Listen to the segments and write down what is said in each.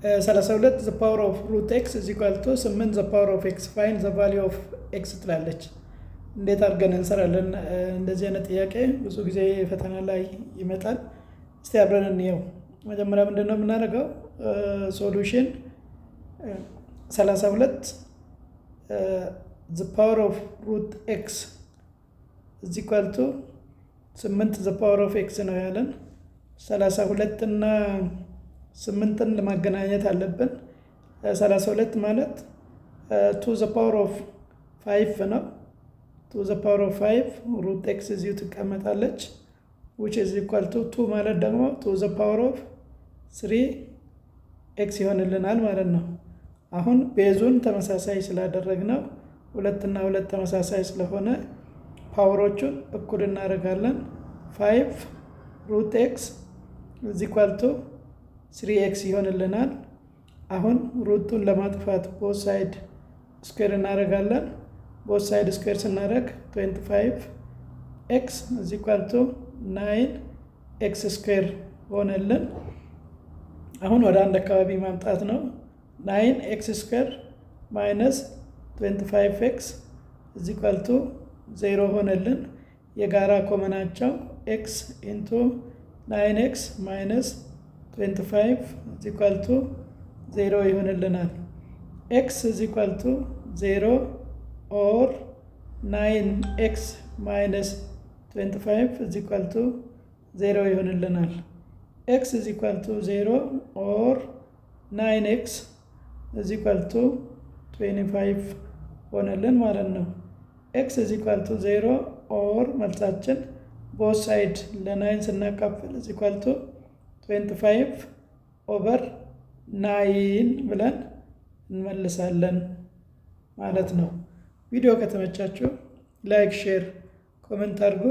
32 the power of root x is equal to 8 the power of x find the value of x ትላለች። እንዴት አድርገን እንሰራለን? እንደዚህ አይነት ጥያቄ ብዙ ጊዜ ፈተና ላይ ይመጣል። እስቲ አብረን እንየው። መጀመሪያ ምንድነው የምናደርገው? ሶሉሽን 32 the power of root x is equal to 8 the power of x ነው ያለን። 32 እና 8ን ለማገናኘት አለብን። 32 ማለት 2 the power of 5 ነው። 2 the power of 5 root x እዚሁ ትቀመጣለች which is equal to 2 ማለት ደግሞ 2 the power of 3 x ይሆንልናል ማለት ነው። አሁን ቤዙን ተመሳሳይ ስላደረግነው 2 እና 2 ተመሳሳይ ስለሆነ ፓወሮቹን እኩል እናደርጋለን። 5 root x is equal to 3x ይሆንልናል። አሁን ሩቱን ለማጥፋት both side square እናደርጋለን። both side square ስናደርግ 25x is equal to 9x square ሆነልን። አሁን ወደ አንድ አካባቢ ማምጣት ነው። 9x square minus 25x is equal to 0 ሆነልን። የጋራ ኮመናቸው x into 9x minus 25 is equal to 0 ይሆንልናል። x is equal to 0 or 9x minus 25 is equal to 0 ይሆንልናል። x is equal to 0 or 9x is equal to 25 ሆነልን ማለት ነው። x is equal to 0 or መልሳችን both side ለ9 ስናካፍል is equal to 25 over 9 ብለን እንመልሳለን ማለት ነው። ቪዲዮ ከተመቻችሁ ላይክ፣ ሼር፣ ኮሜንት አድርጉ።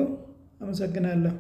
አመሰግናለሁ።